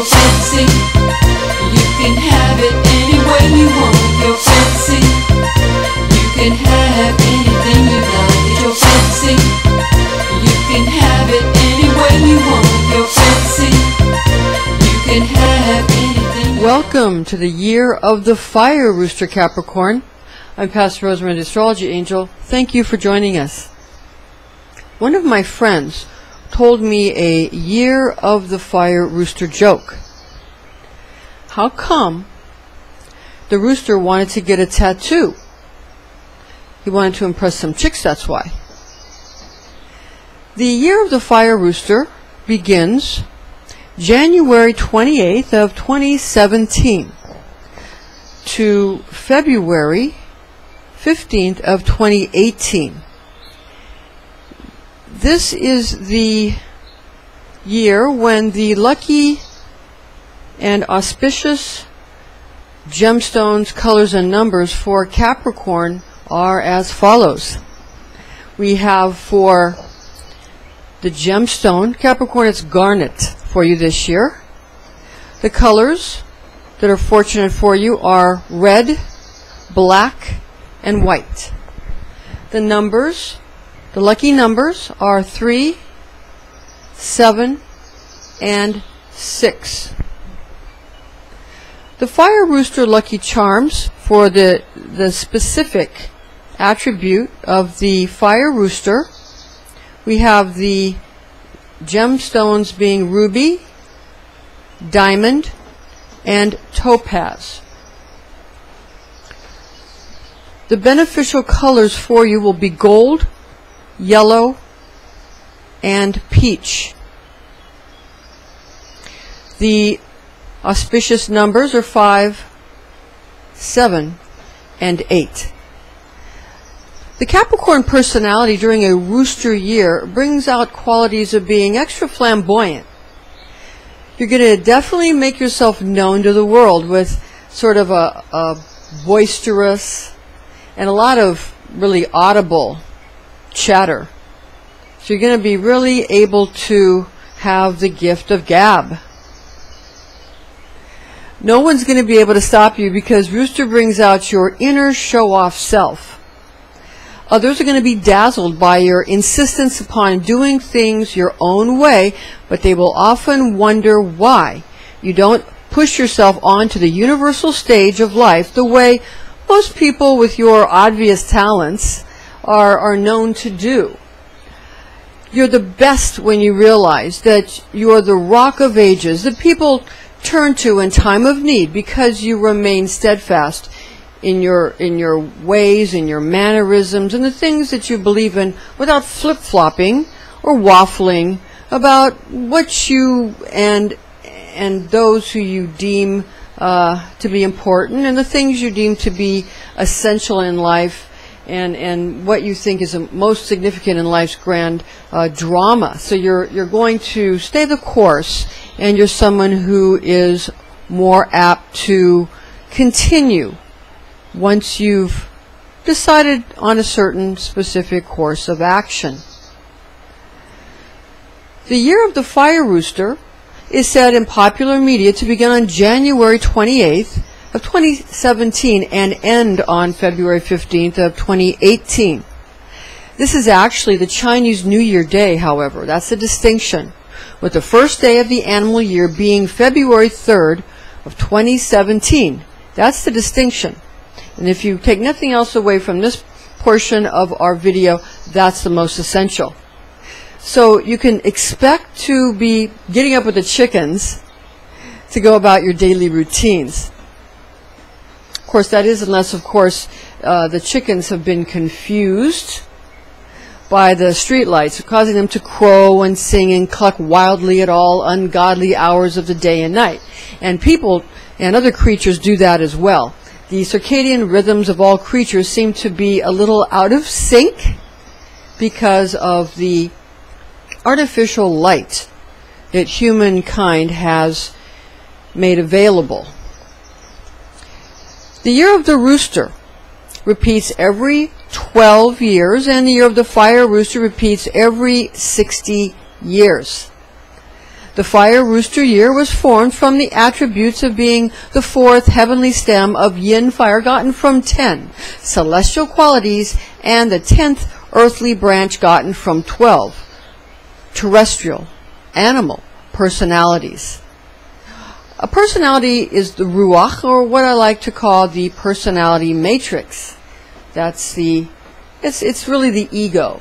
your fancy. You can have it any way you want. Your fancy. You can have anything you like. It's your fancy. You can have it any way you want. Your fancy. You can have anything. Welcome to the year of the Fire Rooster, Capricorn. I'm Pastor Rosemary, the Astrology Angel. Thank you for joining us. One of my friends told me a year of the Fire Rooster joke. How come the rooster wanted to get a tattoo? He wanted to impress some chicks, that's why. The year of the Fire Rooster begins January 28th of 2017 to February 15th of 2018. This is the year when the lucky and auspicious gemstones, colors, and numbers for Capricorn are as follows. We have for the gemstone, Capricorn, it's garnet for you this year. The colors that are fortunate for you are red, black, and white. The numbers, the lucky numbers are 3, 7, and 6. The Fire Rooster lucky charms for the specific attribute of the Fire Rooster, we have the gemstones being ruby, diamond, and topaz. The beneficial colors for you will be gold, yellow, and peach. The auspicious numbers are 5, 7, and 8. The Capricorn personality during a rooster year brings out qualities of being extra flamboyant. You're going to definitely make yourself known to the world with sort of a boisterous and a lot of really audible chatter. So you're going to be really able to have the gift of gab. No one's going to be able to stop you because Rooster brings out your inner show-off self. Others are going to be dazzled by your insistence upon doing things your own way, but they will often wonder why you don't push yourself onto the universal stage of life the way most people with your obvious talents are known to do. You're the best when you realize that you are the rock of ages that people turn to in time of need because you remain steadfast in your ways, in your mannerisms, and the things that you believe in without flip-flopping or waffling about what you and those who you deem to be important and the things you deem to be essential in life and what you think is most significant in life's grand drama. So you're going to stay the course, and you're someone who is more apt to continue once you've decided on a certain specific course of action. The year of the Fire Rooster is said in popular media to begin on January 28th of 2017 and end on February 15th of 2018. This is actually the Chinese New Year day, however. That's the distinction, with the first day of the animal year being February 3rd of 2017. That's the distinction. And if you take nothing else away from this portion of our video, that's the most essential. So you can expect to be getting up with the chickens to go about your daily routines. Of course, that is unless, of course, the chickens have been confused by the street lights, causing them to crow and sing and cluck wildly at all ungodly hours of the day and night. And people and other creatures do that as well. The circadian rhythms of all creatures seem to be a little out of sync because of the artificial light that humankind has made available. The year of the rooster repeats every 12 years, and the year of the Fire Rooster repeats every 60 years. The Fire Rooster year was formed from the attributes of being the fourth heavenly stem of Yin Fire gotten from 10 celestial qualities and the 10th earthly branch gotten from 12 terrestrial, animal personalities. A personality is the Ruach, or what I like to call the personality matrix. That's it's really the ego.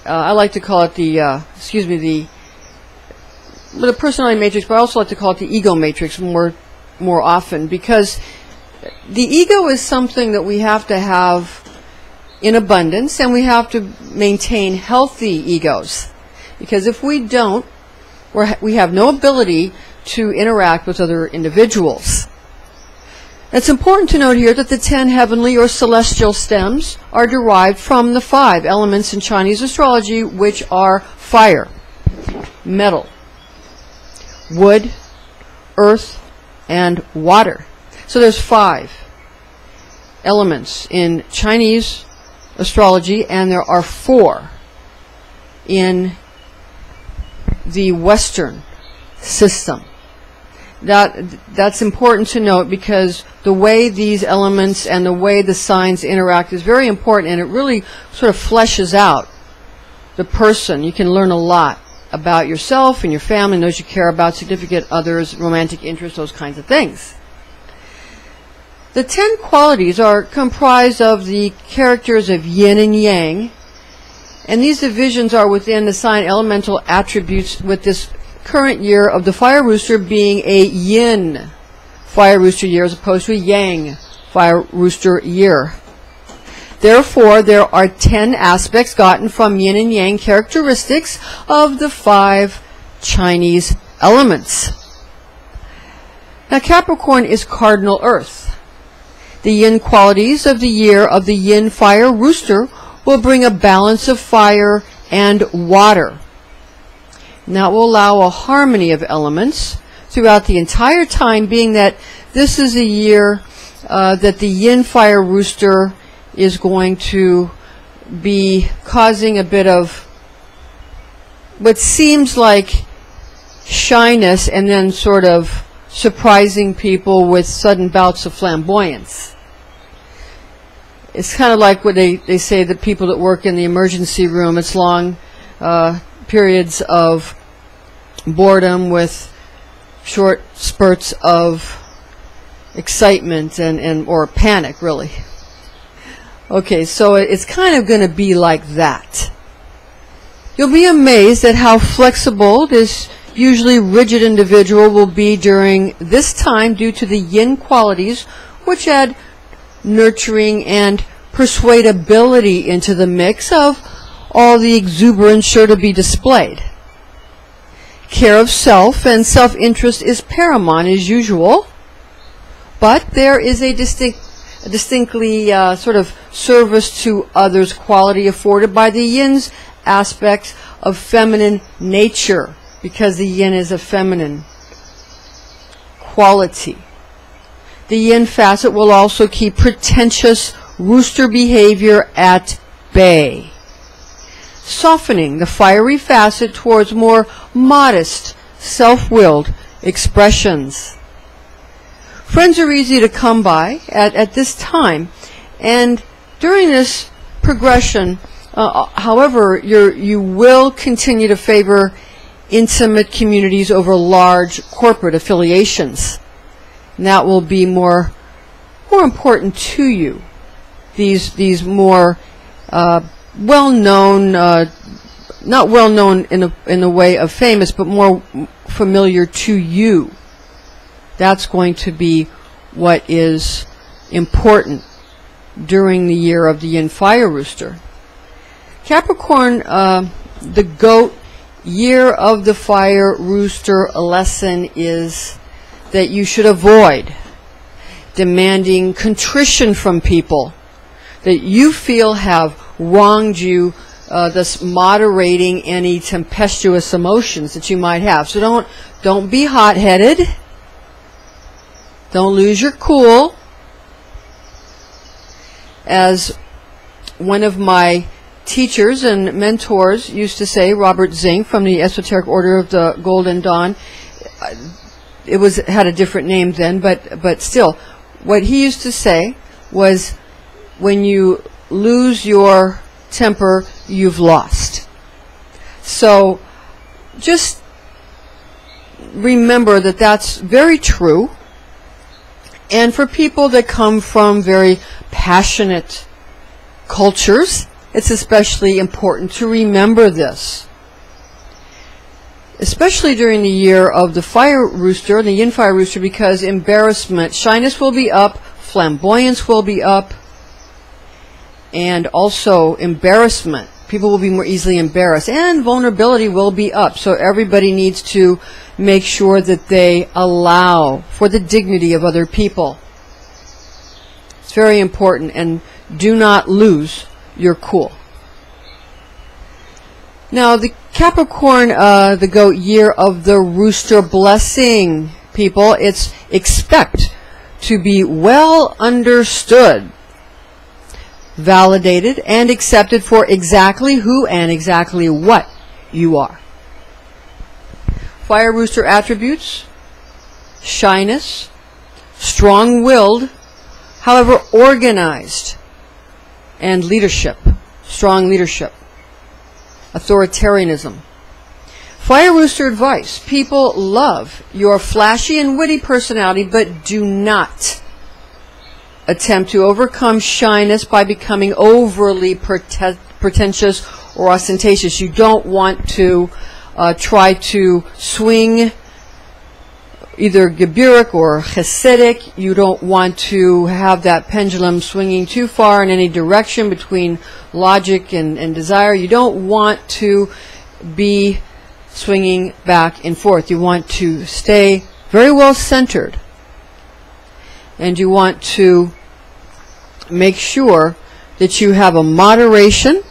I like to call it the personality matrix, but I also like to call it the ego matrix more often, because the ego is something that we have to have in abundance, and we have to maintain healthy egos, because if we don't, we have no ability to interact with other individuals. It's important to note here that the 10 heavenly or celestial stems are derived from the 5 elements in Chinese astrology, which are fire, metal, wood, earth, and water. So there's 5 elements in Chinese astrology, and there are 4 in the Western system. That's important to note, because the way these elements and the way the signs interact is very important, and it really sort of fleshes out the person. You can learn a lot about yourself and your family and those you care about, significant others, romantic interests, those kinds of things. The 10 qualities are comprised of the characters of yin and yang, and these divisions are within the sign elemental attributes, with this current year of the Fire Rooster being a Yin Fire Rooster year as opposed to a Yang Fire Rooster year. Therefore, there are 10 aspects gotten from Yin and Yang characteristics of the 5 Chinese elements. Now, Capricorn is cardinal earth. The Yin qualities of the year of the Yin Fire Rooster will bring a balance of fire and water. And that will allow a harmony of elements throughout the entire time, being that this is a year that the Yin Fire Rooster is going to be causing a bit of what seems like shyness, and then sort of surprising people with sudden bouts of flamboyance. It's kind of like what they say, that people that work in the emergency room, it's long periods of boredom with short spurts of excitement or panic, really. Okay, so it's kind of going to be like that. You'll be amazed at how flexible this usually rigid individual will be during this time, due to the yin qualities, which add nurturing and persuadability into the mix of all the exuberance sure to be displayed. Care of self and self-interest is paramount as usual, but there is a distinctly sort of service to others quality afforded by the yin's aspects of feminine nature, because the yin is a feminine quality. The yin facet will also keep pretentious rooster behavior at bay, softening the fiery facet towards more modest, self-willed expressions. Friends are easy to come by at this time, and during this progression, however, you will continue to favor intimate communities over large corporate affiliations. And that will be more important to you. These more well-known, not well-known in the way of famous, but more familiar to you. That's going to be what is important during the year of the Yin Fire Rooster. Capricorn, the goat year of the Fire Rooster lesson is that you should avoid demanding contrition from people that you feel have wronged you, thus moderating any tempestuous emotions that you might have. So don't be hot-headed. Don't lose your cool. As one of my teachers and mentors used to say, Robert Zink from the Esoteric Order of the Golden Dawn, had a different name then, but still, what he used to say was, when you lose your temper, you've lost. So just remember that that's very true. And for people that come from very passionate cultures, it's especially important to remember this. Especially during the year of the Fire Rooster, the Yin Fire Rooster, because embarrassment, shyness will be up, flamboyance will be up, and also embarrassment. People will be more easily embarrassed, and vulnerability will be up. So everybody needs to make sure that they allow for the dignity of other people. It's very important, and do not lose your cool. Now, the Capricorn, the goat year of the Rooster blessing, people, it's expect to be well understood, validated, and accepted for exactly who and exactly what you are. Fire Rooster attributes: shyness, strong-willed, however organized, and leadership, strong leadership, authoritarianism. Fire Rooster advice: people love your flashy and witty personality, but do not attempt to overcome shyness by becoming overly pretentious or ostentatious. You don't want to try to swing either Geburik or Hasidic. You don't want to have that pendulum swinging too far in any direction between logic and desire. You don't want to be swinging back and forth. You want to stay very well centered. And you want to make sure that you have a moderation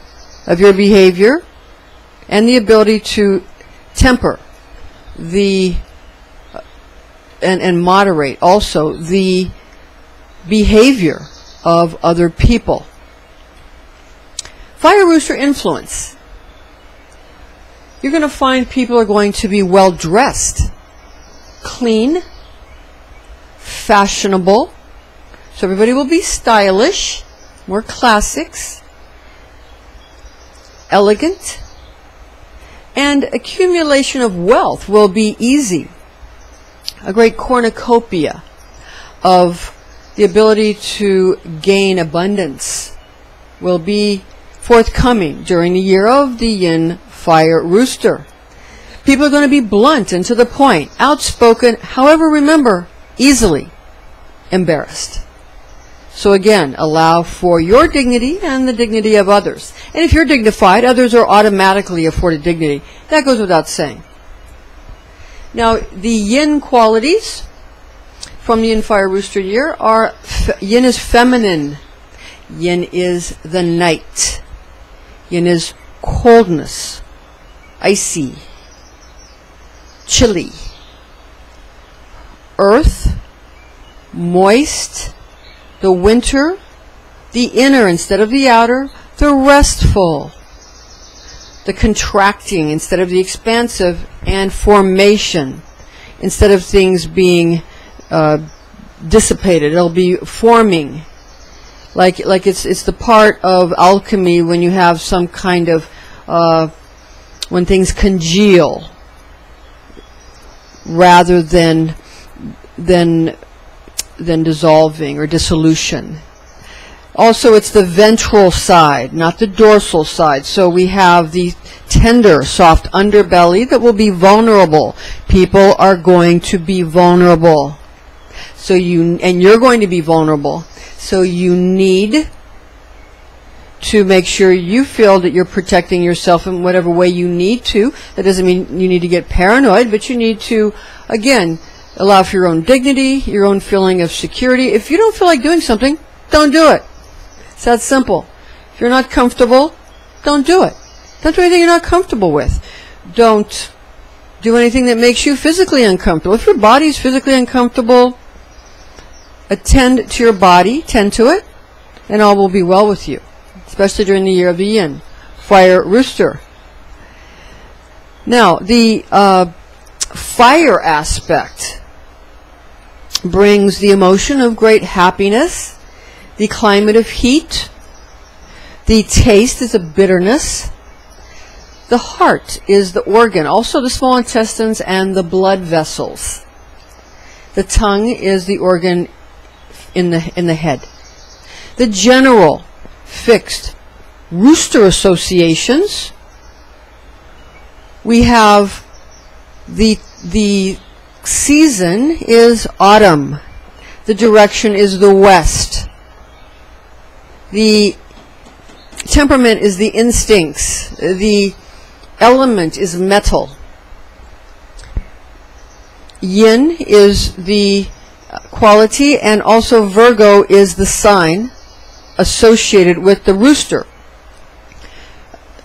of your behavior and the ability to temper the and moderate also the behavior of other people. Fire Rooster influence. You're going to find people are going to be well dressed, clean, fashionable. So everybody will be stylish, more classics, elegant, and accumulation of wealth will be easy. A great cornucopia of the ability to gain abundance will be forthcoming during the year of the Yin Fire Rooster. People are going to be blunt and to the point, outspoken, however, remember, easily embarrassed. So again, allow for your dignity and the dignity of others. And if you're dignified, others are automatically afforded dignity. That goes without saying. Now, the yin qualities from the Yin Fire Rooster year are, yin is feminine. Yin is the night. Yin is coldness, icy, chilly. Earth, moist, the winter, the inner instead of the outer, the restful, the contracting instead of the expansive, and formation instead of things being dissipated. It'll be forming, like it's the part of alchemy when you have some kind of when things congeal rather than dissolving or dissolution. Also, it's the ventral side, not the dorsal side. So we have the tender, soft underbelly that will be vulnerable. People are going to be vulnerable. So you're going to be vulnerable. So you need to make sure you feel that you're protecting yourself in whatever way you need to. That doesn't mean you need to get paranoid, but you need to, again, allow for your own dignity, your own feeling of security. If you don't feel like doing something, don't do it. It's that simple. If you're not comfortable, don't do it. Don't do anything you're not comfortable with. Don't do anything that makes you physically uncomfortable. If your body is physically uncomfortable, attend to your body, tend to it, and all will be well with you, especially during the year of the Yin. Fire Rooster. Now, the fire aspect brings the emotion of great happiness, the climate of heat, the taste is a bitterness, the heart is the organ, also the small intestines and the blood vessels. The tongue is the organ in the head. The general fixed rooster associations. We have the season is autumn. The direction is the west. The temperament is the instincts. The element is metal. Yin is the quality, and also Virgo is the sign associated with the rooster.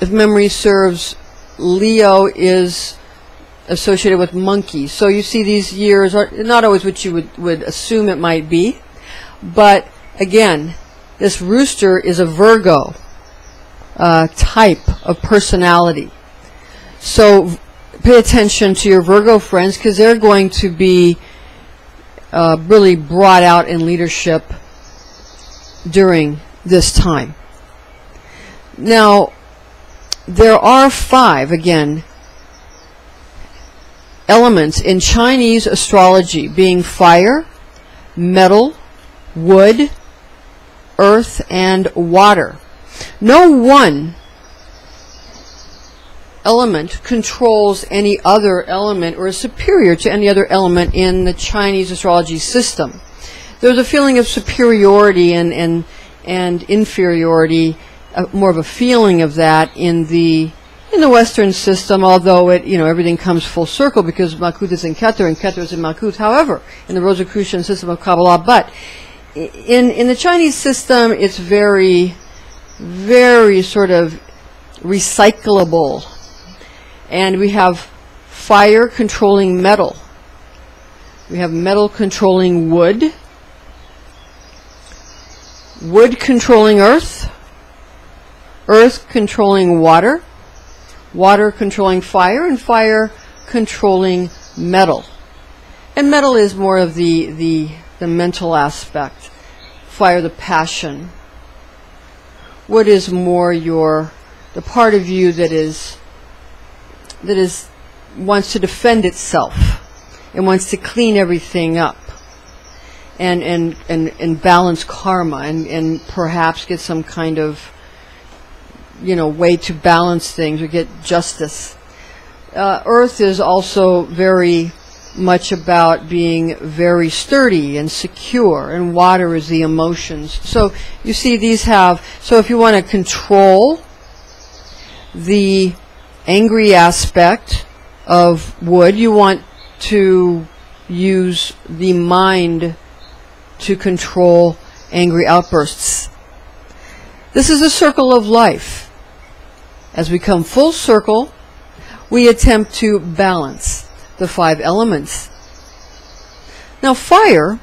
If memory serves, Leo is associated with monkey. So you see these years are not always what you would assume it might be. But again, this rooster is a Virgo type of personality. So pay attention to your Virgo friends, because they're going to be really brought out in leadership during this time. Now, there are 5, again, elements in Chinese astrology, being fire, metal, wood, earth, and water. No one element controls any other element or is superior to any other element in the Chinese astrology system. There's a feeling of superiority and inferiority, more of a feeling of that in the Western system, although everything comes full circle because Malkuth is in Keter and Keter is in Malkuth. However, in the Rosicrucian system of Kabbalah, but in the Chinese system, it's very, very sort of recyclable. And we have fire controlling metal. We have metal controlling wood. Wood controlling earth. Earth controlling water. Water controlling fire. And fire controlling metal. And metal is more of the mental aspect. Fire, the passion. Wood is more the part of you that wants to defend itself and wants to clean everything up and balance karma and perhaps get some kind of way to balance things or get justice. Earth is also very much about being very sturdy and secure, and water is the emotions. So you see these so if you want to control the angry aspect of wood, you want to use the mind to control angry outbursts. This is a circle of life. As we come full circle, we attempt to balance the 5 elements. Now, fire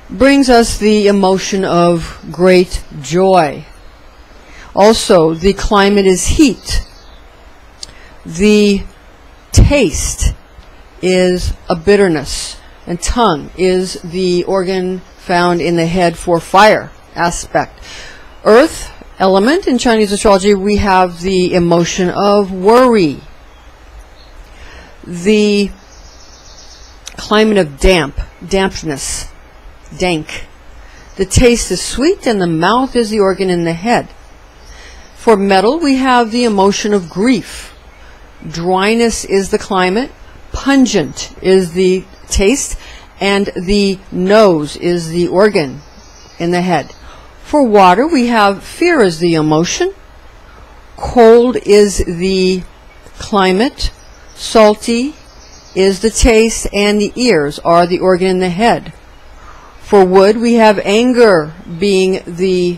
brings us the emotion of great joy. Also, the climate is heat. The taste is a bitterness, and tongue is the organ found in the head for fire aspect. Earth element in Chinese astrology, we have the emotion of worry. The climate of dampness, dank. The taste is sweet, and the mouth is the organ in the head. For metal, we have the emotion of grief. Dryness is the climate, pungent is the taste, and the nose is the organ in the head. For water, we have fear as the emotion, cold is the climate, salty is the taste, and the ears are the organ in the head. For wood, we have anger being the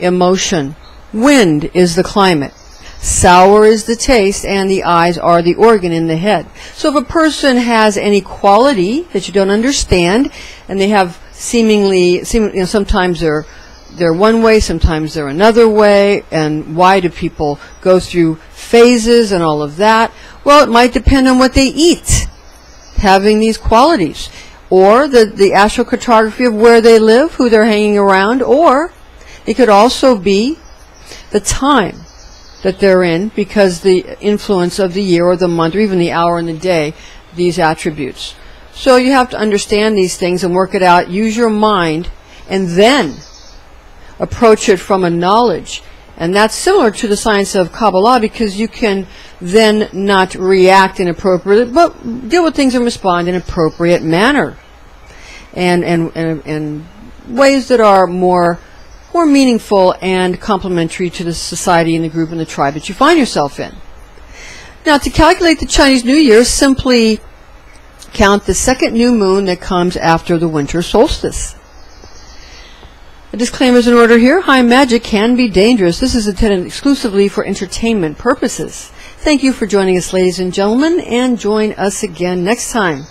emotion, wind is the climate, sour is the taste, and the eyes are the organ in the head. So if a person has any quality that you don't understand, and they have sometimes they're they're one way, sometimes they're another way, and why do people go through phases and all of that? Well, it might depend on what they eat, having these qualities, or the astrocartography of where they live, who they're hanging around, or it could also be the time that they're in, because the influence of the year or the month or even the hour and the day, these attributes. So you have to understand these things and work it out, use your mind, and then approach it from a knowledge. And that's similar to the science of Kabbalah, because you can then not react inappropriately, but deal with things and respond in an appropriate manner. And ways that are more meaningful and complementary to the society and the group and the tribe that you find yourself in. Now, to calculate the Chinese New Year, simply count the second new moon that comes after the winter solstice. The disclaimers in order here. High magic can be dangerous. This is intended exclusively for entertainment purposes. Thank you for joining us, ladies and gentlemen, and join us again next time.